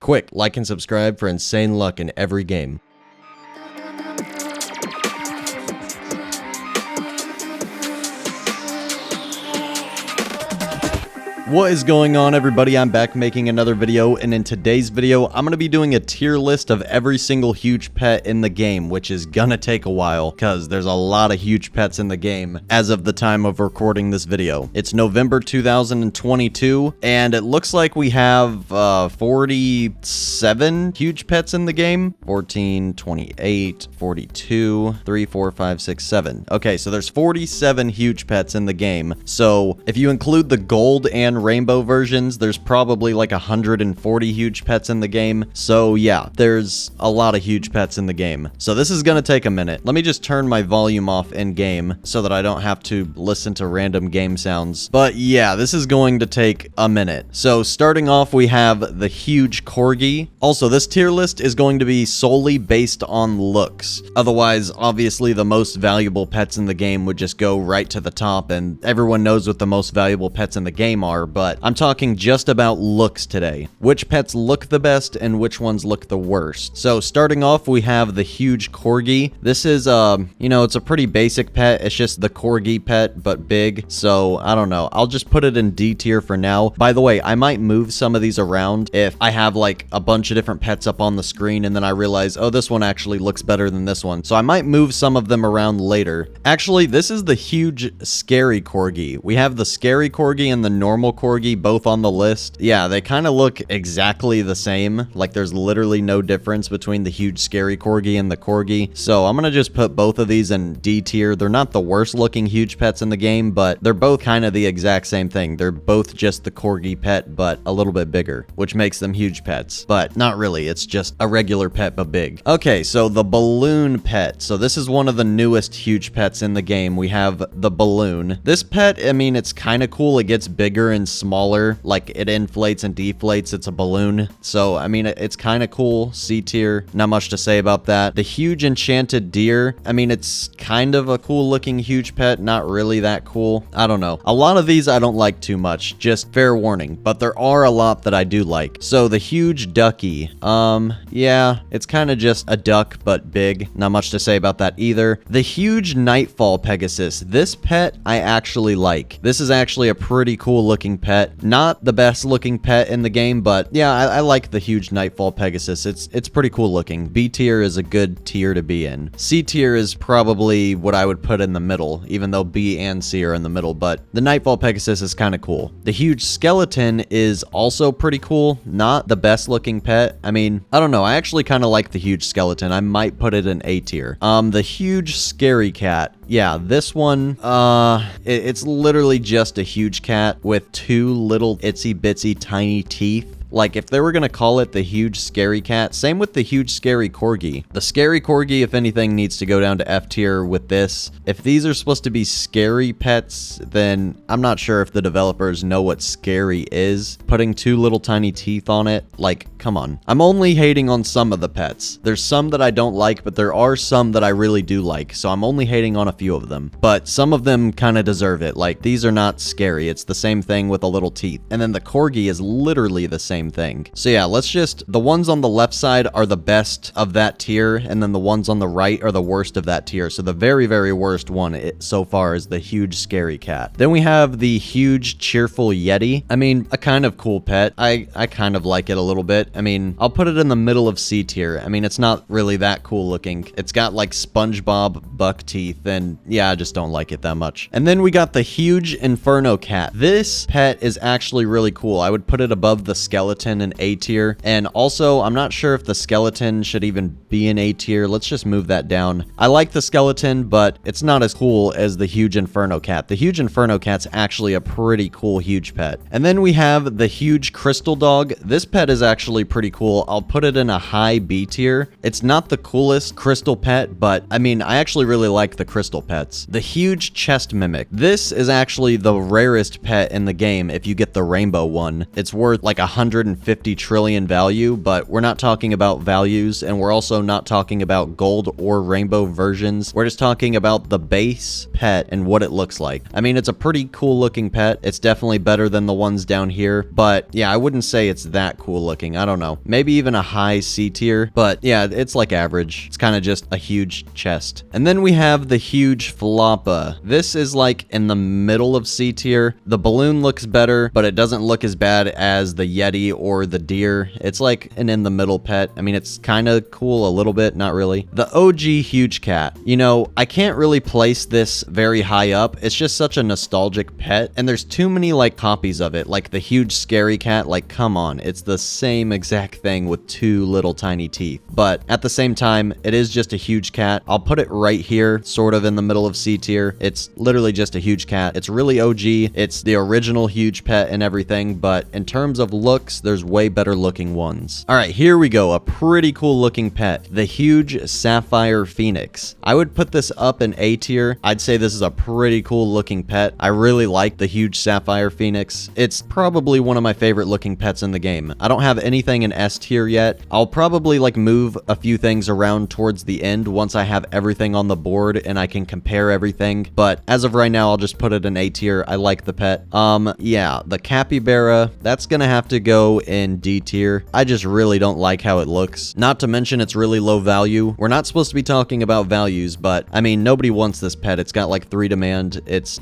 Quick, like and subscribe for insane luck in every game. What is going on, everybody? I'm back making another video, and in today's video I'm going to be doing a tier list of every single huge pet in the game, which is gonna take a while because there's a lot of huge pets in the game as of the time of recording this video. It's November 2022 and it looks like we have 47 huge pets in the game. 14, 28, 42, 3, 4, 5, 6, 7. Okay, so there's 47 huge pets in the game. So if you include the gold and rainbow versions, there's probably like 140 huge pets in the game. So yeah, there's a lot of huge pets in the game. So this is gonna take a minute. Let me just turn my volume off in game so that I don't have to listen to random game sounds. But yeah, this is going to take a minute. So starting off, we have the huge corgi. Also, this tier list is going to be solely based on looks. Otherwise, obviously the most valuable pets in the game would just go right to the top, and everyone knows what the most valuable pets in the game are. But I'm talking just about looks today. Which pets look the best and which ones look the worst. So starting off, we have the huge corgi. This is, you know, it's a pretty basic pet. It's just the corgi pet, but big. So I don't know. I'll just put it in D tier for now. By the way, I might move some of these around if I have like a bunch of different pets up on the screen and then I realize, oh, this one actually looks better than this one. So I might move some of them around later. Actually, this is the huge scary corgi. We have the scary corgi and the normal corgi both on the list. Yeah, they kind of look exactly the same. Like there's literally no difference between the huge scary corgi and the corgi. So I'm gonna just put both of these in D tier. They're not the worst looking huge pets in the game, but they're both kind of the exact same thing. They're both just the corgi pet, but a little bit bigger, which makes them huge pets. But not really, it's just a regular pet, but big. Okay, so the balloon pet. So this is one of the newest huge pets in the game. We have the balloon. This pet, I mean, it's kind of cool. It gets bigger and smaller, like it inflates and deflates. It's a balloon, so I mean, it's kind of cool. C tier, not much to say about that. The huge enchanted deer, I mean, it's kind of a cool looking huge pet, not really that cool. I don't know, a lot of these I don't like too much, just fair warning, but there are a lot that I do like. So the huge ducky, yeah, it's kind of just a duck but big, not much to say about that either. The huge nightfall pegasus, this pet I actually like. This is actually a pretty cool looking pet. Not the best looking pet in the game, but yeah, I like the huge nightfall pegasus. It's pretty cool looking. B tier is a good tier to be in. C tier is probably what I would put in the middle, even though B and C are in the middle, but the nightfall pegasus is kind of cool. The huge skeleton is also pretty cool. Not the best looking pet. I mean, I don't know. I actually kind of like the huge skeleton. I might put it in A tier. The huge scary cat. Yeah, this one, it's literally just a huge cat with two little itsy bitsy tiny teeth. Like, if they were gonna call it the huge scary cat, same with the huge scary corgi. The scary corgi, if anything, needs to go down to F tier with this. If these are supposed to be scary pets, then I'm not sure if the developers know what scary is. Putting two little tiny teeth on it, like, come on. I'm only hating on some of the pets. There's some that I don't like, but there are some that I really do like, so I'm only hating on a few of them. But some of them kind of deserve it. Like, these are not scary. It's the same thing with the little teeth. And then the corgi is literally the same thing. So yeah, let's just, the ones on the left side are the best of that tier, and then the ones on the right are the worst of that tier. So the very, very worst one so far is the huge scary cat. Then we have the huge cheerful yeti. I mean, a kind of cool pet. I kind of like it a little bit. I mean, I'll put it in the middle of C tier. I mean, it's not really that cool looking. It's got like SpongeBob buck teeth, and yeah, I just don't like it that much. And then we got the huge inferno cat. This pet is actually really cool. I would put it above the skeleton in A tier. And also, I'm not sure if the skeleton should even be in A tier. Let's just move that down. I like the skeleton, but it's not as cool as the huge inferno cat. The huge inferno cat's actually a pretty cool huge pet. And then we have the huge crystal dog. This pet is actually pretty cool. I'll put it in a high B tier. It's not the coolest crystal pet, but I mean, I actually really like the crystal pets. The huge chest mimic. This is actually the rarest pet in the game if you get the rainbow one. It's worth like 100 150 trillion value, but we're not talking about values, and we're also not talking about gold or rainbow versions. We're just talking about the base pet and what it looks like. I mean, it's a pretty cool looking pet. It's definitely better than the ones down here, but yeah, I wouldn't say it's that cool looking. I don't know. Maybe even a high C tier, but yeah, it's like average. It's kind of just a huge chest. And then we have the huge Floppa. This is like in the middle of C tier. The balloon looks better, but it doesn't look as bad as the Yeti or the deer. It's like an in the middle pet. I mean, it's kind of cool a little bit, not really. The OG huge cat. You know, I can't really place this very high up. It's just such a nostalgic pet, and there's too many like copies of it. Like the huge scary cat, like come on, it's the same exact thing with two little tiny teeth. But at the same time, it is just a huge cat. I'll put it right here, sort of in the middle of C tier. It's literally just a huge cat. It's really OG. It's the original huge pet and everything, but in terms of looks, there's way better looking ones. All right, here we go. A pretty cool looking pet. The huge sapphire phoenix. I would put this up in A tier. I'd say this is a pretty cool looking pet. I really like the huge sapphire phoenix. It's probably one of my favorite looking pets in the game. I don't have anything in S tier yet. I'll probably like move a few things around towards the end once I have everything on the board and I can compare everything. But as of right now, I'll just put it in A tier. I like the pet. Yeah, the capybara, that's gonna have to go in D tier. I just really don't like how it looks. Not to mention it's really low value. We're not supposed to be talking about values, but I mean, nobody wants this pet. It's got like 3 demand. It's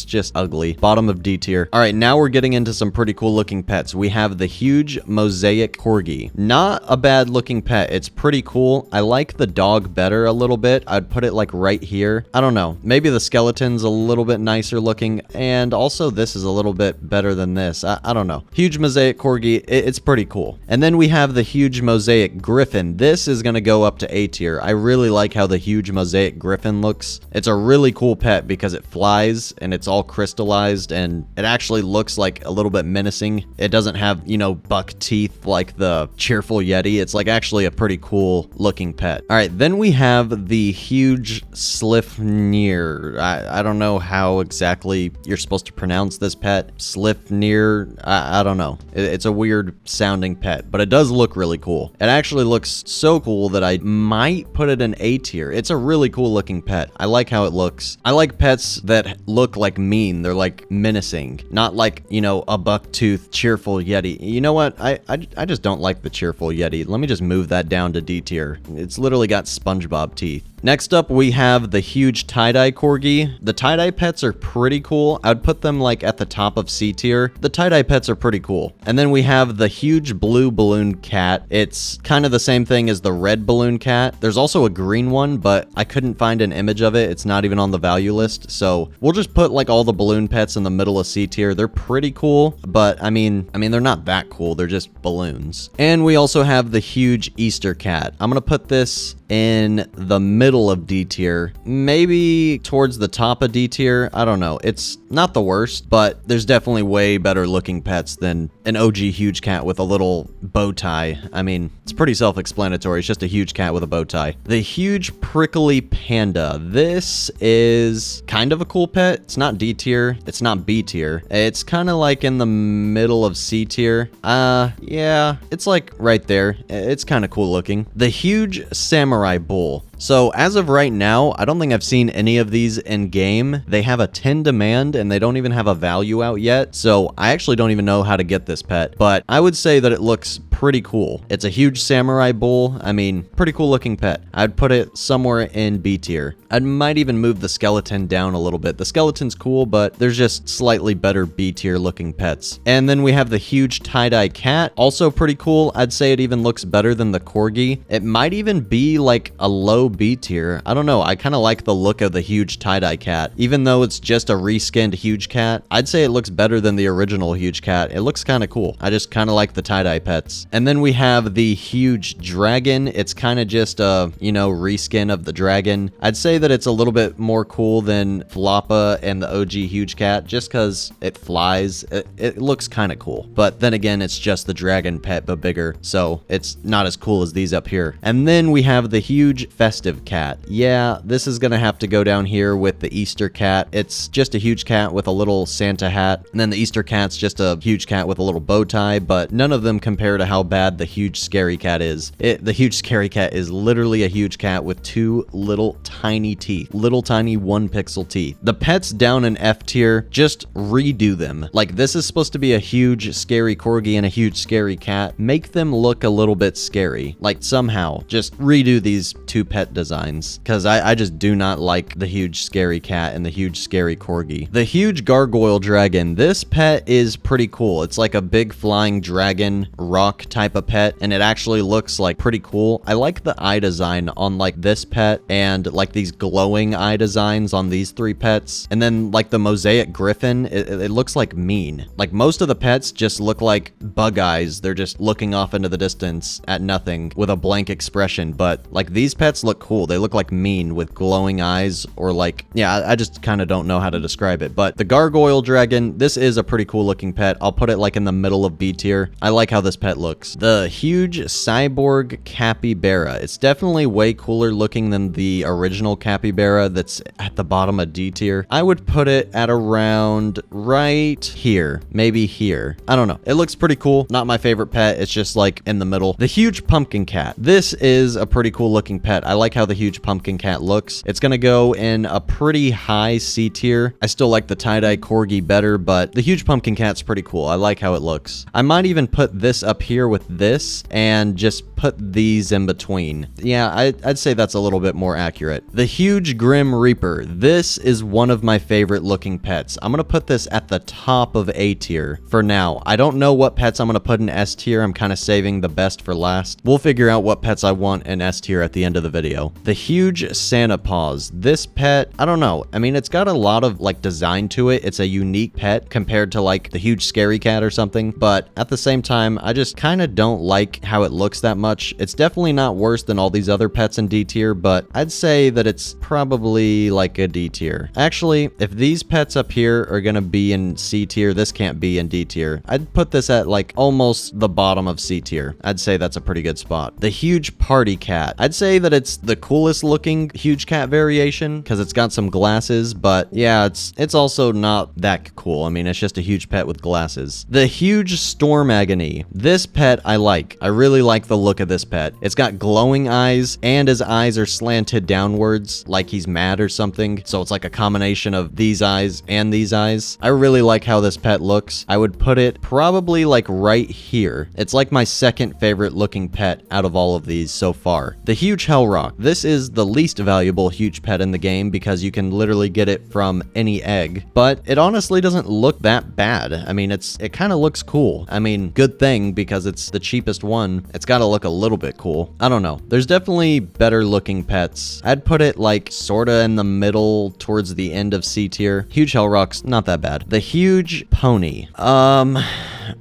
just ugly. Bottom of D tier. All right, now we're getting into some pretty cool looking pets. We have the huge mosaic corgi. Not a bad looking pet. It's pretty cool. I like the dog better a little bit. I'd put it like right here. I don't know. Maybe the skeleton's a little bit nicer looking, and also this is a little bit better than this. I don't know. Huge mosaic corgi. It's pretty cool. And then we have the huge mosaic griffin. This is going to go up to A tier. I really like how the huge mosaic griffin looks. It's a really cool pet because it flies and it's all crystallized and it actually looks like a little bit menacing. It doesn't have, you know, buck teeth like the cheerful Yeti. It's like actually a pretty cool looking pet. All right, then we have the huge Slifnir. I don't know how exactly you're supposed to pronounce this pet. Slifnir. I don't know. It's a weird sounding pet, but it does look really cool. It actually looks so cool that I might put it in A tier. It's a really cool looking pet. I like how it looks. I like pets that look like mean. They're like menacing, not like, you know, a buck-toothed cheerful Yeti. You know what? I just don't like the cheerful Yeti. Let me just move that down to D tier. It's literally got SpongeBob teeth. Next up, we have the huge tie-dye corgi. The tie-dye pets are pretty cool. I'd put them like at the top of C tier. The tie-dye pets are pretty cool. And then we have the huge blue balloon cat. It's kind of the same thing as the red balloon cat. There's also a green one, but I couldn't find an image of it. It's not even on the value list. So we'll just put like all the balloon pets in the middle of C tier. They're pretty cool, but I mean, they're not that cool. They're just balloons. And we also have the huge Easter cat. I'm going to put this in the middle of D tier, maybe towards the top of D tier. I don't know. It's not the worst, but there's definitely way better looking pets than an OG huge cat with a little bow tie. I mean, it's pretty self-explanatory. It's just a huge cat with a bow tie. The huge prickly panda. This is kind of a cool pet. It's not D tier. It's not B tier. It's kind of like in the middle of C tier. Yeah, it's like right there. It's kind of cool looking. The huge samurai bull. So as of right now, I don't think I've seen any of these in game. They have a 10 demand and they don't even have a value out yet. So I actually don't even know how to get this pet, but I would say that it looks pretty cool. It's a huge samurai bull. I mean, pretty cool looking pet. I'd put it somewhere in B tier. I might even move the skeleton down a little bit. The skeleton's cool, but there's just slightly better B tier looking pets. And then we have the huge tie-dye cat. Also pretty cool. I'd say it even looks better than the corgi. It might even be like a low B tier. I don't know. I kind of like the look of the huge tie-dye cat. Even though it's just a reskinned huge cat, I'd say it looks better than the original huge cat. It looks kind of cool. I just kind of like the tie-dye pets. And then we have the huge dragon. It's kind of just a, you know, reskin of the dragon. I'd say that it's a little bit more cool than Floppa and the OG huge cat just because it flies. It looks kind of cool. But then again, it's just the dragon pet but bigger, so it's not as cool as these up here. And then we have the huge festive cat. Yeah, this is gonna have to go down here with the Easter cat. It's just a huge cat with a little Santa hat, and then the Easter cat's just a huge cat with a little bow tie, but none of them compare to how bad the huge scary cat is. The huge scary cat is literally a huge cat with two little tiny teeth, little tiny 1-pixel teeth. The pets down in F tier, just redo them. Like, this is supposed to be a huge scary corgi and a huge scary cat. Make them look a little bit scary. Like, somehow just redo these two pet designs, because I just do not like the huge scary cat and the huge scary corgi. The huge gargoyle dragon, this pet is pretty cool. It's like a big flying dragon rock type of pet, and it actually looks like pretty cool. I like the eye design on like this pet and like these glowing eye designs on these three pets, and then like the mosaic griffin, it looks like mean. Like, most of the pets just look like bug eyes. They're just looking off into the distance at nothing with a blank expression, but like these pets look cool. They look like mean with glowing eyes, or like, yeah, I just kind of don't know how to describe it. But the gargoyle dragon, this is a pretty cool looking pet. I'll put it like in the middle of B tier. I like how this pet looks. The huge cyborg capybara, it's definitely way cooler looking than the original capybara that's at the bottom of D tier. I would put it at around right here, maybe here. I don't know. It looks pretty cool. Not my favorite pet. It's just like in the middle. The huge pumpkin cat. This is a pretty cool looking pet. I like how the huge pumpkin cat looks. It's gonna go in a pretty high C tier. I still like the tie-dye corgi better, but the huge pumpkin cat's pretty cool. I like how it looks. I might even put this up here with this and just put these in between. Yeah, I'd say that's a little bit more accurate. The huge grim reaper. This is one of my favorite looking pets. I'm gonna put this at the top of A tier for now. I don't know what pets I'm gonna put in S tier. I'm kind of saving the best for last. We'll figure out what pets I want in S tier at the end of the video. The huge Santa paws. This pet, I don't know. I mean, it's got a lot of like design to it. It's a unique pet compared to like the huge scary cat or something, but at the same time, I just kind of don't like how it looks that much. It's definitely not worse than all these other pets in D tier, but I'd say that it's probably like a D tier. Actually, if these pets up here are gonna be in C tier, this can't be in D tier. I'd put this at like almost the bottom of C tier. I'd say that's a pretty good spot. The huge party cat. I'd say that it's the coolest looking huge cat variation because it's got some glasses, but yeah, it's also not that cool. I mean, it's just a huge pet with glasses. The huge storm agony. This pet I like. I really like the look of this pet. It's got glowing eyes, and his eyes are slanted downwards like he's mad or something. So it's like a combination of these eyes and these eyes. I really like how this pet looks. I would put it probably like right here. It's like my second favorite looking pet out of all of these so far. The huge hellrock. This is the least valuable huge pet in the game because you can literally get it from any egg, but it honestly doesn't look that bad. I mean, it kind of looks cool. I mean, good thing because it's the cheapest one. It's got to look a little bit cool. I don't know. There's definitely better looking pets. I'd put it like sorta in the middle towards the end of C tier. Huge hellrock's not that bad. The huge pony.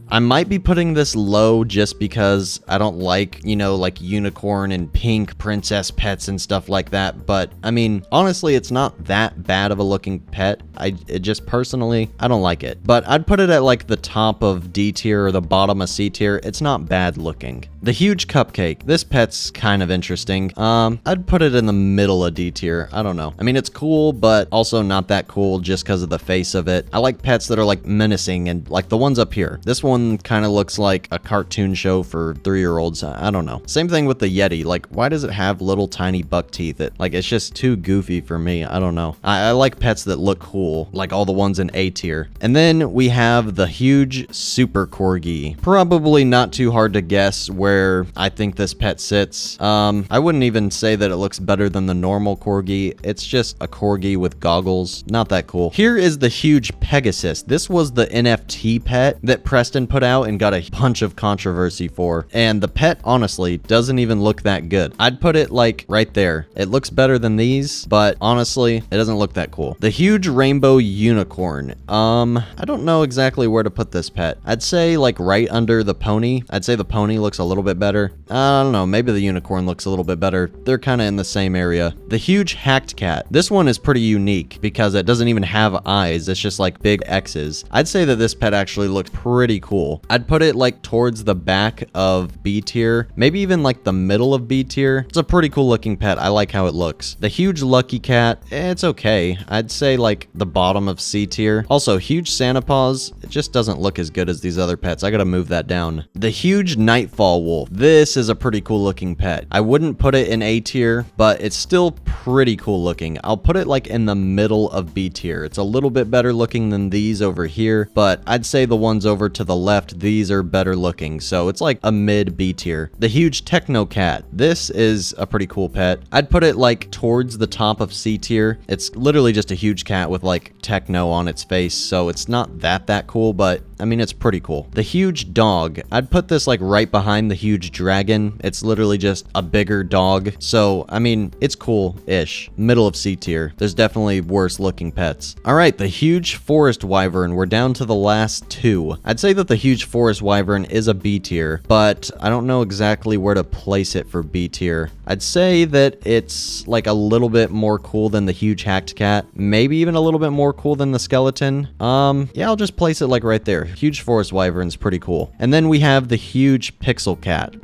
I might be putting this low just because I don't like, you know, like unicorn and pink princess pets and stuff like that. But I mean, honestly, it's not that bad of a looking pet. It just personally, I don't like it. But I'd put it at like the top of D tier or the bottom of C tier. It's not bad looking. The huge cupcake. This pet's kind of interesting. I'd put it in the middle of D tier. I don't know. I mean, it's cool, but also not that cool just because of the face of it. I like pets that are like menacing, and like the ones up here. This one kind of looks like a cartoon show for 3-year-olds. I don't know. Same thing with the Yeti. Like, why does it have little tiny buck teeth? It's just too goofy for me. I don't know. I like pets that look cool, like all the ones in A tier. And then we have the huge super corgi. Probably not too hard to guess where I think this pet sits. I wouldn't even say that it looks better than the normal corgi. It's just a corgi with goggles. Not that cool. Here is the huge Pegasus. This was the NFT pet that Preston put out and got a bunch of controversy for. And the pet, honestly, doesn't even look that good. I'd put it like right there. It looks better than these, but honestly, it doesn't look that cool. The huge rainbow unicorn. I don't know exactly where to put this pet. I'd say like right under the pony. I'd say the pony looks a little bit better. I don't know. Maybe the unicorn looks a little bit better. They're kind of in the same area. The huge hacked cat. This one is pretty unique because it doesn't even have eyes. It's just like big X's. I'd say that this pet actually looks pretty cool cool. I'd put it like towards the back of B tier, maybe even like the middle of B tier. It's a pretty cool looking pet. I like how it looks. The huge lucky cat, it's okay. I'd say like the bottom of C tier. Also, huge Santa paws, it just doesn't look as good as these other pets. I gotta move that down. The huge Nightfall wolf. This is a pretty cool looking pet. I wouldn't put it in A tier, but it's still pretty cool looking. I'll put it like in the middle of B tier. It's a little bit better looking than these over here, but I'd say the ones over to the left, these are better looking. So it's like a mid B tier. The huge Techno cat. This is a pretty cool pet. I'd put it like towards the top of C tier. It's literally just a huge cat with like techno on its face, so it's not that cool, but I mean, it's pretty cool. The huge dog. I'd put this like right behind the huge dragon. It's literally just a bigger dog. So, I mean, it's cool-ish. Middle of C tier. There's definitely worse looking pets. All right, the huge forest wyvern. We're down to the last two. I'd say that the huge forest wyvern is a B tier, but I don't know exactly where to place it for B tier. I'd say that it's like a little bit more cool than the huge hacked cat. Maybe even a little bit more cool than the skeleton. Yeah, I'll just place it like right there. Huge forest wyvern's pretty cool. And then we have the huge pixel cat.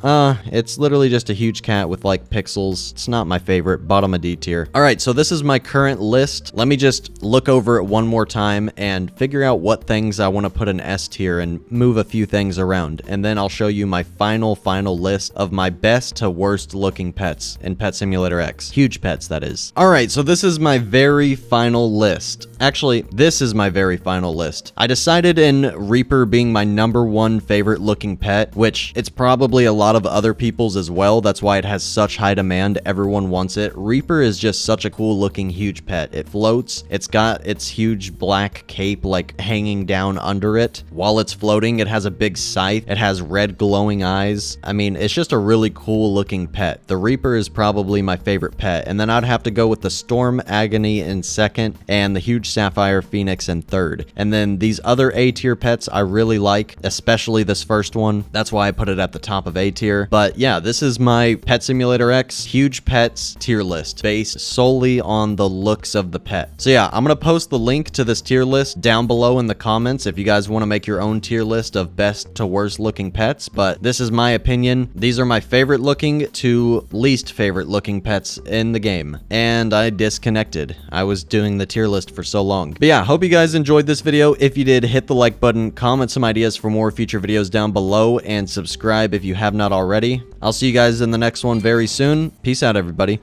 It's literally just a huge cat with like pixels. It's not my favorite. Bottom of D tier. All right, so this is my current list. Let me just look over it one more time and figure out what things I want to put in S tier and move a few things around. And then I'll show you my final list of my best to worst looking pets in Pet Simulator X. Huge pets, that is. All right, so this is my very final list. Actually, this is my very final list. I decided in Reaper being my #1 favorite looking pet, which it's probably a lot of other people's as well. That's why it has such high demand. Everyone wants it. Reaper is just such a cool looking huge pet. It floats. It's got its huge black cape like hanging down under it. While it's floating, it has a big scythe. It has red glowing eyes. I mean, it's just a really cool looking pet. The Reaper is probably my favorite pet. And then I'd have to go with the Storm Agony in second and the huge Sapphire Phoenix in third. And then these other A tier pets I really like, especially this first one. That's why I put it at the top of A tier. But yeah, this is my Pet Simulator X huge pets tier list based solely on the looks of the pet. So yeah, I'm gonna post the link to this tier list down below in the comments if you guys want to make your own tier list of best to worst looking pets. But this is my opinion. These are my favorite looking to least favorite looking pets in the game. And I disconnected. I was doing the tier list for so long. But yeah, hope you guys enjoyed this video. If you did, hit the like button, comment some ideas for more future videos down below, and subscribe if you have not already. I'll see you guys in the next one very soon. Peace out, everybody.